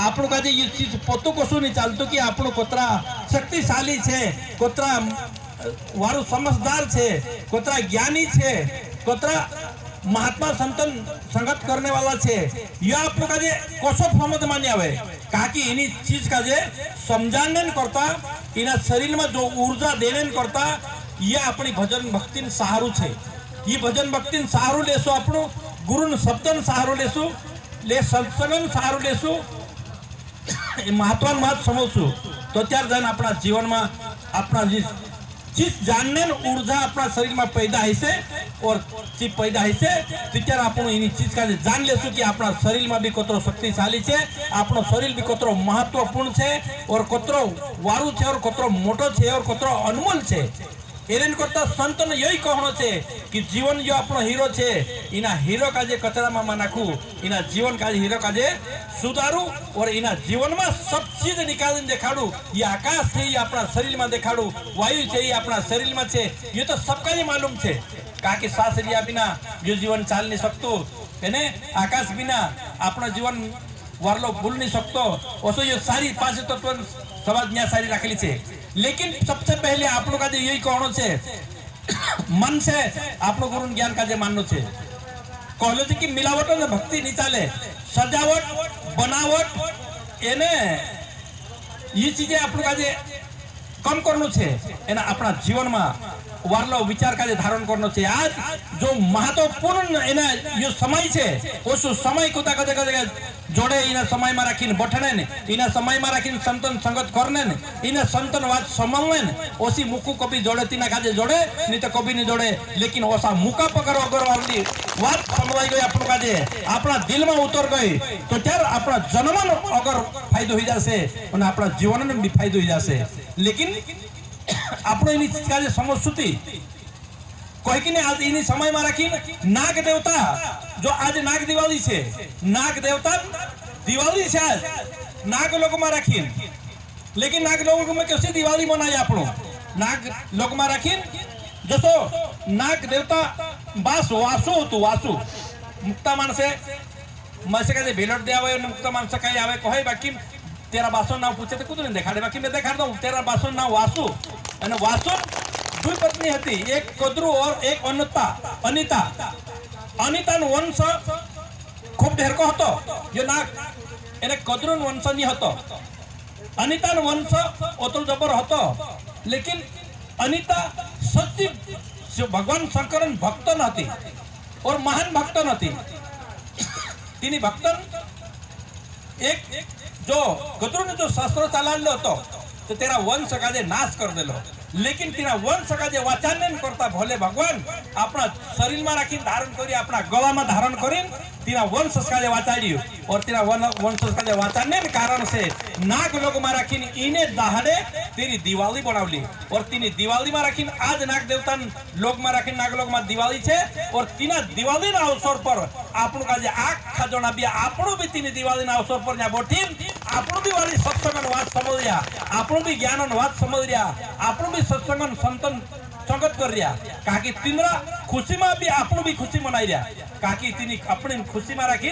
આપણું કાજે એ ચીજ પોતું કશું નહીં ચાલતું કે આપણું કોતરા શક્તિશાળી છે, કોતરા વાળું સમજદાર છે, કોતરા જ્ઞાની છે, कोतरा महात्मा संतन संगत करने वाला छे। यह आप लोग का जे कोसो समझ मान्य आवे काकी इन्हीं चीज का जे समझाने करता इना शरीर में जो ऊर्जा देने करता यह अपनी भजन भक्ति सहारू छे। ये भजन भक्ति सहारू लेसो अपनो गुरु शब्दन सहारू लेसो ले सत्संगन सहारू लेसो महत्वान बात समझसु तो त्यार जन अपना जीवन में अपना चीज जानने ऊर्जा अपना शरीर में पैदा है और चीज पैदा है त्यार आपण इन चीज का जान लेसु कि अपना शरीर में भी कतरो शक्तिशाली है, अपनो शरीर भी कतरो महत्वपूर्ण है और कतरो वारू है और कतरो मोटो है और कतरो अनमोल है। एरेन करता संतन यही कहनो छे कि जीवन जो अपनो हीरो छे इना हीरो का जे कचरा में नाखू इना जीवन का हीरो का जे सुधारू और इना जीवन में सब चीज निकाल देखाड़ू। ये आकाश है ये अपना शरीर में देखाड़ू, वायु है ये अपना शरीर में छे, ये तो सबका ही मालूम छे। काकि श्वास लिया बिना जो जीवन चाल नहीं सकतो है, आकाश बिना अपना जीवन वारलो भूल नहीं सकतो। ओसो ये सारी पांच तत्व समझ सारी रखेली छे। लेकिन सबसे पहले आप लोग का यही कहनो छे मन से आप लोग गुरु ज्ञान का जे माननो छे। कहलो छे कि मिलावट ने भक्ति नहीं चाले, सजावट बनावट एने ये चीजें आप लोग का जे कम करनो छे एना अपना जीवन में वारलो विचार का जे धारण करनो छे। आज जो महत्वपूर्ण एना यो समय छे उस समय को ता कदे जोड़े इना समय में राखीने बैठने ने इना समय में राखीने संतन संगत करने ने इना संतन बात समझने ने ओसी मुकु कभी जोड़े तीना काजे जोड़े नहीं तो कभी नहीं जोड़े। लेकिन ओसा मुका पकड़ अगर वाली बात समझाई गई आपन काजे अपना दिल में उतर गई तो त्यार अपना जन्मन अगर फायदो हो जासे और अपना जीवन में भी फायदो हो जासे। लेकिन आपनो इनी चीज काजे समझसुती कोई कि आज इन समय में राखी नाग देवता जो आज नाग दिवाली छे, नाग देवता दिवाली छे आज नाग लोग में राखी। लेकिन नाग लोग में कैसी दिवाली मनाई आपनो नाग लोग में राखी जसो नाग देवता बास वासु तो वासु मुक्ता मानसे मसे का भेलट दे आवे मुक्ता मानसे कहीं आवे कहे बाकी तेरा बासो नाम पूछे तो कुछ नहीं देखा दे बाकी मैं देखा दूं तेरा बासो नाम वासु અને વાસુ दुई पत्नी हती, एक कद्रु और एक अनिता। अनिता नो वंश खूब ढेर को हतो जो नाग एने कद्रु नो वंश नहीं हतो। अनिता नो वंश ओतल जबर हतो। लेकिन अनिता सच्ची भगवान शंकर भक्त नती और महान भक्त नती। तिनी भक्तन एक जो कद्रु ने जो शास्त्र चलालो हतो तो तेरा वंश का जे नाश कर देलो। लेकिन तेरा वंश का जे वाचानन करता भोले भगवान अपना शरीर में राखी धारण करी अपना गला में धारण करी तेरा वंश का जे वाचाड़ियो और तेरा वंश का जे वाचानन कारण से नाग लोग में राखी इने दहाड़े तेरी दिवाली बनावली और तीनी दिवाली में राखी आज नाग देवता लोग में राखी नाग लोग में दिवाली छे और तीना दिवाली ना अवसर पर आपनो का जे आखा जना भी आपनो भी तीनी दिवाली ना अवसर पर बैठी आपनो भी वाली सत्संगन बात समझ लिया, आपनो भी ज्ञानन बात समझ लिया, आपनो भी सत्संगन संतन संगत कर रिया काकी तिनरा खुशी में भी आपनो भी खुशी मनाई रिया काकी तिनी अपनी खुशी में राखी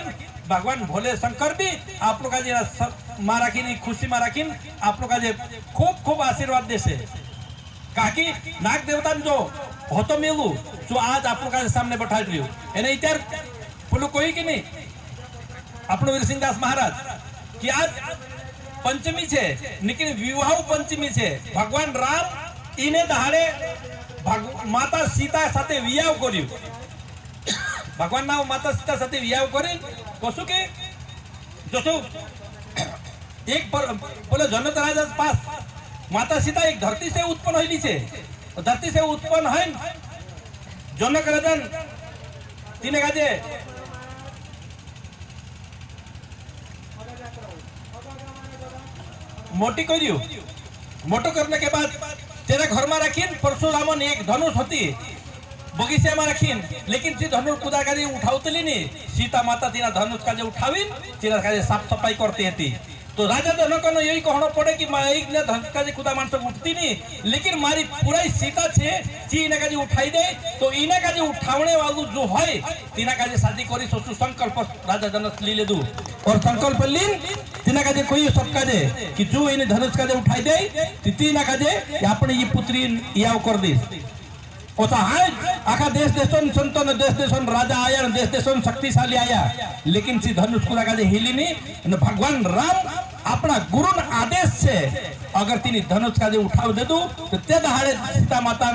भगवान भोले शंकर भी आप लोग का माँ राखी खुशी में राखी आप लोग का खूब खूब आशीर्वाद देसे। काकी नाग देवता जो होतो मेलू जो आज आप लोग का सामने बैठा लियो एने इतर बोलो कोई कि नहीं अपनो वीर सिंह दास महाराज कि आज पंचमी छे लेकिन विवाह पंचमी छे। भगवान राम इने दहाड़े माता सीता साथे विवाह कर्यो। भगवान ना माता सीता साथे विवाह करी कसु के जसो एक बोले जनक राजा पास माता सीता एक धरती से उत्पन्न होली छे। धरती से उत्पन्न है जनक राजा तीने काजे मोटी करियो। मोटो करने के बाद तेरा घर में रखी परशुरामन एक धनुष होती बगीचा में रखी लेकिन ती धनुष पूजा का उठावतली नहीं सीता माता तीना धनुष का उठावी तीना का साफ सफाई करती थी तो राजा जनक ने यही कहना पड़े कि मैं एक ने धरती का खुदा मानस उठती नहीं, लेकिन मारी पूरा ही सीता छे जी इना का उठाई दे, तो इना का उठावने वालू जो है तिना का शादी करी सोचू संकल्प राजा जनक ली ले दू और संकल्प लीन तिना का कोई सबका दे कि जो इन्हें धनुष का उठाई दे तीना का अपनी ये पुत्री याव कर दी ओसा है आखा देश देशन संतन देश देशन राजा आया देश देशन शक्तिशाली आया, लेकिन सी धनुष को लगा हिली नहीं। भगवान राम अपना गुरु आदेश से अगर तीन धनुष का उठाव दे दू तो ते दहाड़े सीता माता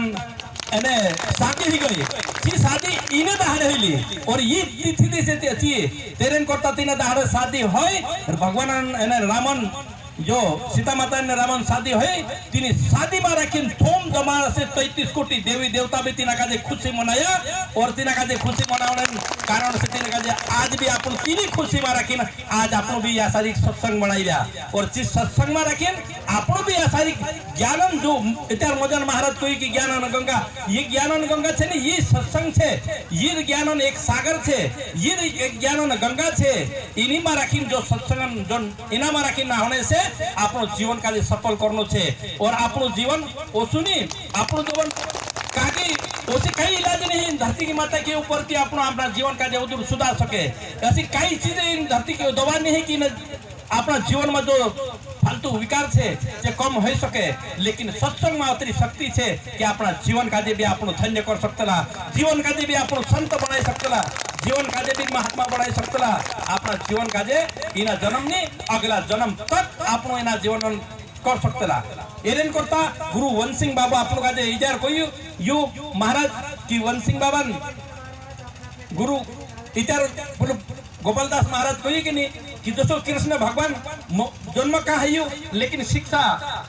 एने शादी ही गई सी शादी इने दहाड़े हुई और ये तिथि से तेरेन करता तीन दहाड़े शादी होय और भगवान एने रामन जो सीता माता ने रामन शादी है तीन शादी में रखीन थोम जमाना से 33 कोटी देवी देवता भी तीन का खुशी मनाया और तीन का खुशी मनाने कारण से तीन का आज भी आप तीन खुशी में रखीन आज आप भी यह सारी सत्संग बनाई और जिस सत्संग में रखीन आप भी यह सारी ज्ञानन जो इतर मजन महाराज कोई की ज्ञानन गंगा ये ज्ञानन गंगा छे ने ये सत्संग छे ये ज्ञानन एक सागर छे ये एक ज्ञानन गंगा छे इनी में रखीन जो सत्संग जो इना में रखीन ना होने से आपनो जीवन का सफल करनो छे और आपनो जीवन ओसुनी आपनो जीवन काकी ओसी कई इलाज नहीं धरती की माता के ऊपर की आपनो अपना जीवन का जो सुधार सके ऐसी कई चीजें इन धरती के दवा नहीं कि अपना जीवन में जो फालतू विकार छे जे कम हो सके, लेकिन सत्संग में अतरी शक्ति छे कि अपना जीवन का भी आपनो धन्य कर सकतला, जीवन का भी आपनो संत बनाई सकतला, जीवन का भी महात्मा बनाई सकतला, अपना जीवन का इना जन्म ने अगला जन्म तक आपनो इना जीवन कर सकतला। एरेन करता गुरु वंशिंग बाबा आप लोग इधर कोई यू महाराज की वंशिंग बाबा गुरु इधर गोपालदास महाराज कोई कि नहीं कि दोस्तों कृष्ण भगवान जन्म का है यू लेकिन शिक्षा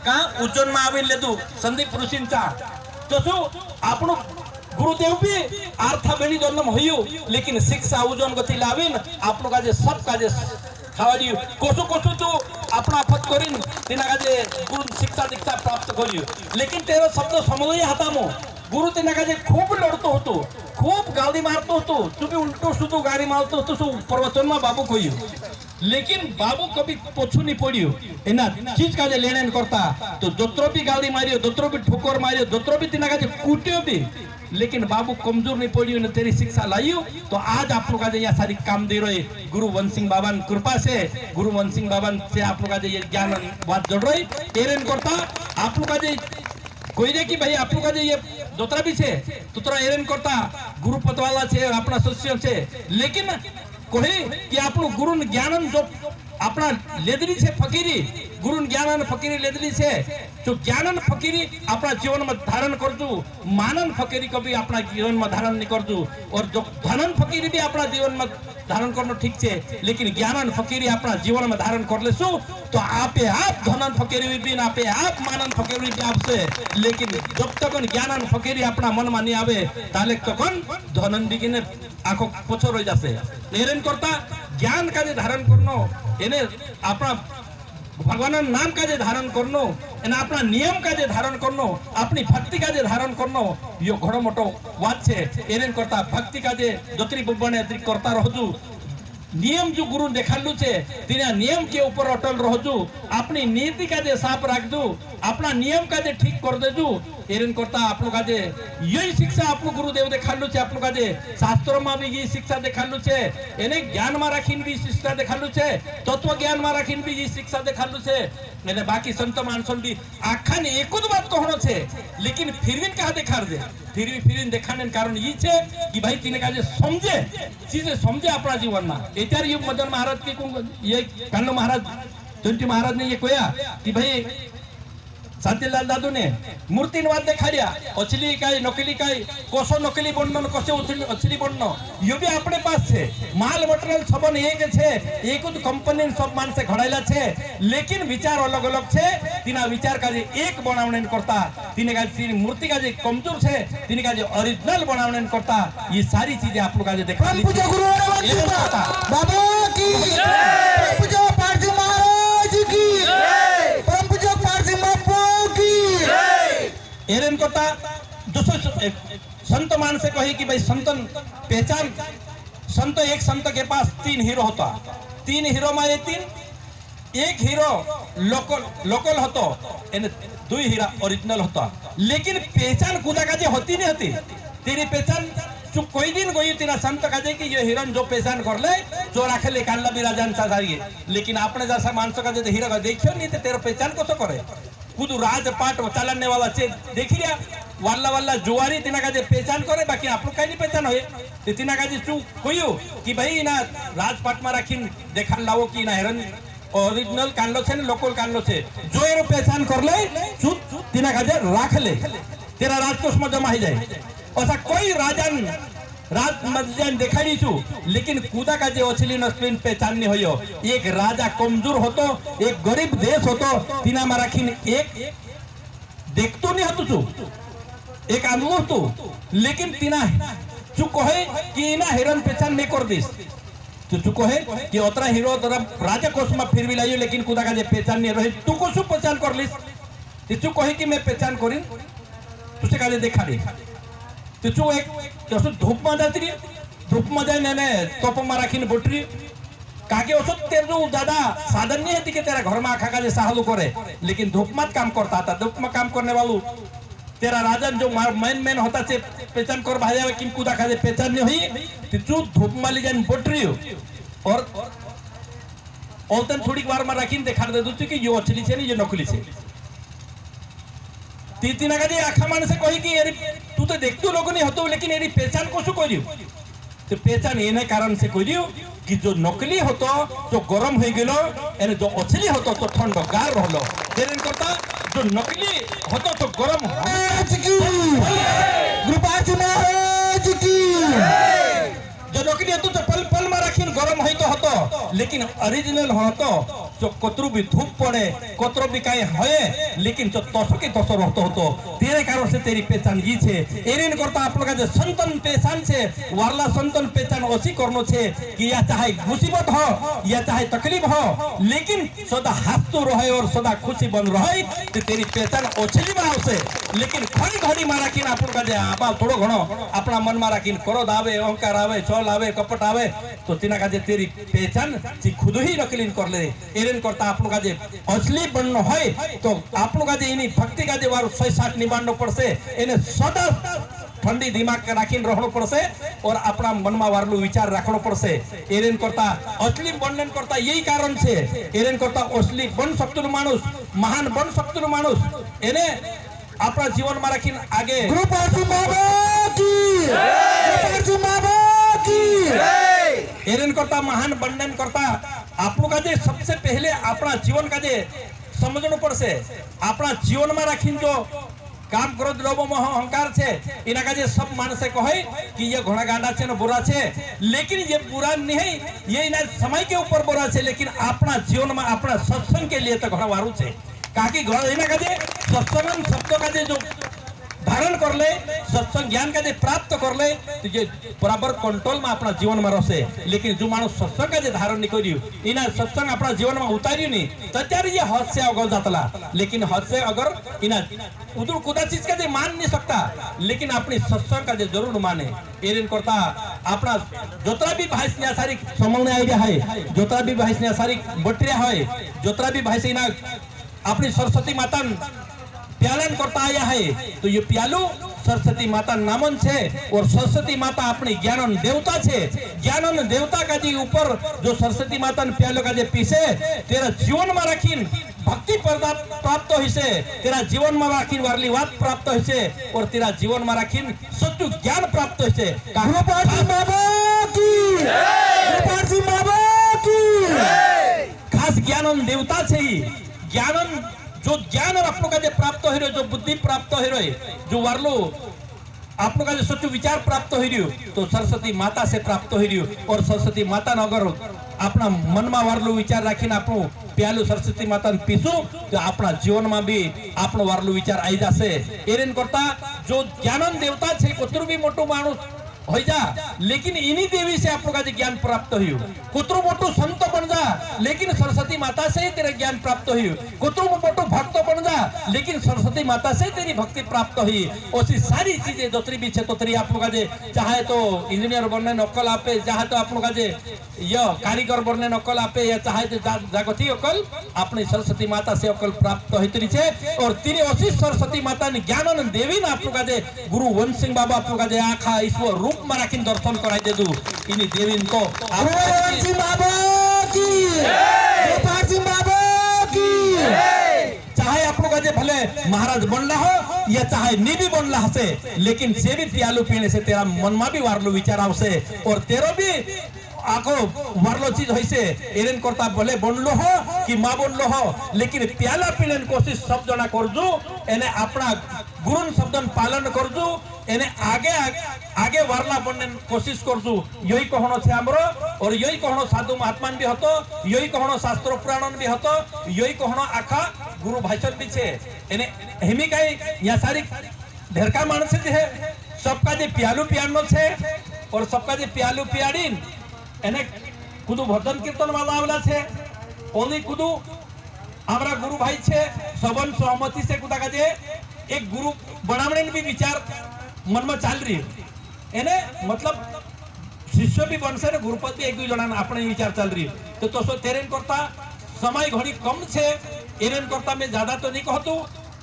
का उज्जैन में आवे ले दू संदीप ऋषिंचा दोस्तों आपनो गुरुदेव भी अर्थ बेली जन्म होयू लेकिन शिक्षा उज्जैन गति लाविन आप लोग आज सब का खावाजी कोसो कोसो तो अपना फत करिन तिना का गुरु शिक्षा दीक्षा प्राप्त करियो, लेकिन तेरा शब्द समझ हतामो गुरु तिना का खूब लड़तो होतो खूब गाली मारतो होतो तुम्ही उल्टो सुतो गाड़ी मारतो होतो प्रवचन में बाबू कोई, लेकिन बाबू कभी पोछू नहीं पड़ियो एना चीज का लेन करता तो दोत्रो भी गाली मारियो दोत्रो भी ठोकर मारियो दोत्रो भी तिना का कूटियो भी, लेकिन बाबू कमजोर नहीं पड़ियो ने तेरी शिक्षा लाइयो तो आज आप लोग का सारी काम दे रहे गुरु वंशिंग बाबा कृपा से गुरु वंशिंग बाबा से आप लोग का ज्ञान बात जोड़ रही तेरेन करता आप लोग का कोई रे कि भाई आप लोग का ये दोतरा भी छे तोतरा एरेन करता गुरु पतवाला छे अपना शिष्य छे, लेकिन कोई कि आप लोग गुरु ज्ञानन जो अपना लेदरी छे फकीरी गुरु ज्ञानन फकीरी लेदरी छे जो ज्ञानन फकीरी अपना जीवन में धारण करजू मानन फकीरी कभी अपना जीवन में धारण नहीं करजू और जो धनन फकीरी भी अपना जीवन में धारण करना ठीक छे, लेकिन ज्ञानन फकीरी अपना जीवन में धारण कर लेसु तो आपे आप धनन फकीरी भी आपे आप मानन फकीरी भी आपसे, लेकिन जब तक ज्ञानन फकीरी अपना मन में नहीं आवे ताले तक धनन भी किने आंखों पछो रह जासे। एरेन करता ज्ञान का धारण करनो एने अपना भगवान नाम का धारण करनो एना अपना नियम का धारण करनो अपनी भक्ति का धारण करनो यो घणो मोटो बात छे। एरेन करता भक्ति का जतरी बने करता रहजू नियम जो गुरु देखालू छे तेना नियम के ऊपर अटल रहजू अपनी नीति का साफ राखजू अपना नियम का ठीक कर देजू। एरेन करता आप लोग का यही शिक्षा आपको गुरुदेव देखालू छे आप लोग का शास्त्रों में भी ये शिक्षा देखालू छे एने ज्ञान में राखीन भी शिक्षा देखालू छे तत्व ज्ञान में राखीन भी ये शिक्षा देखालू छे एने बाकी संत मानसन भी आखा ने एक बात कहनो छे लेकिन फिर भी कहा देखा दे फिर देखाने कारण ये छे कि भाई तीने का समझे चीजें समझे अपना जीवन में इतर युग मदन महाराज के ये कान्नो महाराज तुंटी महाराज ने ये कोया कि भाई शांतिलाल दादू ने मूर्ति नवाद देखा दिया असली काई नकली काई कोसो नकली बन्न कोसो असली बन्न ये भी अपने पास छे माल मटेरियल सबन एक छे एक ज कंपनी सब मानसे घड़ायला छे लेकिन विचार अलग अलग छे तीना विचार का एक बनावने करता तीने का मूर्ति का कमजोर छे तीने का ओरिजिनल बनावने करता ये सारी चीजें आप लोग का देखा पूज्य गुरु बाबा की पूज्य पार्थ महाराज की परम पूज्य पार्थ बापू की एरेन करता दोस्तों संत मान से कही कि भाई संतन पहचान संत एक संत के पास 3 हीरो होता 3 हीरो में ये 3 एक हीरो लोकल હતો એને दुई हीरा ओरिजिनल होता, लेकिन पहचान खुदा का जे होती नहीं होती। तेरी पहचान जो कोई दिन कोई तेरा संत का जे कि ये हिरन जो पहचान कर ले जो राखे ले कानला बिराजन साजारिए, लेकिन आपने जैसा मानसों का जे हीरा का देखियो नहीं तो तेरा पहचान को तो करे खुद राजपाट चलाने वाला से देखी लिया वाला वाला जुआरी तिना का जे पहचान करे, बाकी आप लोग कहीं नहीं पहचान हो तिना का जे चू कोई हो कि भाई ना राजपाट में राखी देखा लाओ कि ना हिरन ओरिजिनल कानलो छे ने लोकल कानलो छे जो एरो पहचान कर ले चुप तिना काजे राख ले तेरा राजकोष में जमा ही जाए। ऐसा कोई राजन राज मजन देखाड़ी छु, लेकिन कूदा का जे असली नस्लीन पहचान नहीं होयो। एक राजा कमजोर होतो, एक गरीब देश होतो, तिना में राखीन एक देखतो नहीं हतु छु, एक आंदोलन होतो, लेकिन तिना चु कहे कि इना हिरन पहचान नहीं कर दिस तो तू कहे कि ओतरा हीरो तोरा राजा कोष में फिर भी लाइयो, लेकिन खुदा का जे पहचान नहीं रही तू को सु पहचान कर लिस तू कहे कि मैं पहचान करी तुसे का जे देखा दे तू एक जसो धूप में जाती रे धूप में जाए ने तोप में राखीन बोटरी काके ओसो तेर जो ज्यादा साधन नहीं है कि तेरा घर में आखा का जे सहालू करे, लेकिन धूप में काम करता था। धूप में काम करने वालों तेरा राजन जो मेन होता से पहचान कर भाई जावे किन कुदा का जे पहचान नहीं हुई तू धूप में ले जान बोटरी हो और औतन थोड़ी बार में राखीन देखा दे दू कि यो असली छे नहीं ये नकली छे। तीना का जे आखा मान से कही कि एरी तू तो देखतो लोग नहीं होतो, लेकिन एरी पहचान को सु करियो तो पहचान एने कारण से करियो कि जो नकली होतो जो गरम हो गेलो एने जो असली होतो तो ठंडो गार रहलो तेरेन करता जो नकली होतो तो गरम कृपाची महाराज की जो नकली होतो तो पल पल में राखीन गरम होतो, लेकिन ओरिजिनल होतो जो कतरू भी धूप पड़े कतरू भी काई होए, लेकिन जो तसो के तसो रहतो होतो तेरे कारण से तेरी पहचान ये छे। एरेन करता आप लोग जो संतन पहचान छे वारला संतन पहचान ओसी करनो छे कि या चाहे मुसीबत हो या चाहे तकलीफ हो, लेकिन सदा हंसतो रहे और सदा खुशी बन रहे तो तेरी पहचान ओछली में आवशे। लेकिन खड़ी घड़ी में राखीन आपन का जे आबा थोड़ो घणो अपना मन में राखीन क्रोध आवे अहंकार आवे छल आवे कपट आवे तो तिना का जे तेरी पहचान ची खुद ही नकलीन कर ले। एरेन करता आप लोग का जे असली बननो है तो आप लोग का जे इनी भक्ति का जे वार 6-7 निभानो पड़से एने सदा ठंडी दिमाग के राखीन रहनो पड़से और अपना मन में वारलू विचार रखनो पड़से। एरेन करता असली बनन करता यही कारण छे। एरेन करता असली बन सकतो मानुष महान बन सकतो मानुष एने अपना जीवन में राखीन आगे कृपाची बाबा की कृपाची बाबा की एरेन करता महान बनन करता आप लोग का जे सबसे पहले अपना जीवन का जे समझनो पड़से। अपना जीवन में राखीन जो काम क्रोध लोभ मोह अहंकार छे इना का जे सब मानसे कहे कि ये घोड़ा गांडा छे न बुरा छे, लेकिन ये बुरा नहीं ये इना समय के ऊपर बुरा छे, लेकिन अपना जीवन में अपना सत्संग के लिए तो घोड़ा वारू छे। काकी घोड़ा इना का जे सत्संग शब्द का जे जो धारण कर ले सत्संग ज्ञान का जे प्राप्त कर ले तो ये बराबर कंट्रोल में अपना जीवन में रहे। लेकिन जो मानुष सत्संग का जे धारण नहीं करियो इना सत्संग अपना जीवन में उतारियो नहीं तो त्यारे ये हद से अगर जातला, लेकिन हद से अगर इना उधर कुदा चीज का जे मान नहीं सकता, लेकिन अपनी सत्संग का जे जरूर माने। एरेन करता अपना जोतरा भी भाई ने सारी समझने आइडिया है, जोतरा भी भाई ने सारी बटरिया है, जोतरा भी भाई से इना अपनी सरस्वती माता प्यालन करता आया है तो ये प्यालू सरस्वती माता नामन छे और सरस्वती माता अपनी ज्ञानन देवता छे। ज्ञानन देवता का जी ऊपर जो सरस्वती माता ने प्यालो का जे पीसे तेरा जीवन में राखीन भक्ति प्राप्त होइसे, तेरा जीवन में राखीन वारली बात प्राप्त होइसे और तेरा जीवन में राखीन सच्चू ज्ञान प्राप्त होइसे। कृपाची बाबा की कृपाची बाबा की खास ज्ञानन देवता छे। ज्ञानन जो ज्ञान आप लोग का जे प्राप्त हो रहे जो बुद्धि प्राप्त हो रहे जो वारलो आप लोग का जो सच्चू विचार प्राप्त हो रही तो सरस्वती माता से प्राप्त हो रही और सरस्वती माता न अगर अपना मन में वारलो विचार राखीने आपणो प्यालू सरस्वती माता ने पीसू तो अपना जीवन में भी आपनो वारलो विचार आई जाशे। एरेन करता जो ज्ञानन देवता छे कोतरू भी मोटो मानुष हो जा, लेकिन इन्हीं देवी से आप लोग आज ज्ञान प्राप्त हुई। कुतरु मोटू संत बन जा, लेकिन सरस्वती माता से ही तेरे ज्ञान प्राप्त हुई। कुतरु मोटू भक्त बन जा, लेकिन सरस्वती माता से तेरी भक्ति प्राप्त हुई। ऐसी सारी चीजें दोतरी भी तोतरी आप लोग आज चाहे तो इंजीनियर बनने नकल आपे, चाहे तो आप लोग आज यह कारीगर बनने नकल आपे, या चाहे तो जागती अकल अपनी सरस्वती माता से अकल प्राप्त होती है। और तीन अशी सरस्वती माता ने ज्ञान देवी ना आप लोग आज गुरु वंश सिंह बाबा आप लोग आज आखा ईश्वर रूप में राखी दर्शन कराई दे दू इन देवी को। गुरु सिंह बाबा की, गोपाल सिंह बाबा की। चाहे आप लोग आज भले महाराज बनला हो या चाहे नी भी बनला हसे, लेकिन से भी प्यालू पीने से तेरा मन में भी वारलू विचार आवसे और तेरो भी आको वारलो चीज होइसे एरेन करता भले बनलो हो कि मां बनलो हो, लेकिन प्याला पीने कोशिश सब जना करजू, एने अपना गुरुन शब्दन पालन करजू, एने आगे आगे वारला बनने कोशिश करजू। यही कहनो छे हमरो, और यही कहनो साधु महात्मान भी हतो, यही कहनो शास्त्र पुराणन भी हतो, यही कहनो आखा गुरु भाषण भी छे। एने हेमी काई या सारी ढेरका मानस जे है सबका जे प्यालू पियानो छे और सबका जे प्यालू पियाडीन एने कुदू भजन कीर्तन वाला आवला छे, ओनी कुदू हमरा गुरु भाई छे सबन सहमति से कुदा का जे एक गुरु बनावने भी विचार मन में चाल रही है। एने मतलब शिष्य भी बनसे ने गुरुपद भी एक दो जना अपने विचार चल रही है। तो तेरेन करता समय घड़ी कम छे, एरेन करता मैं ज्यादा तो नहीं कहतु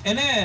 एने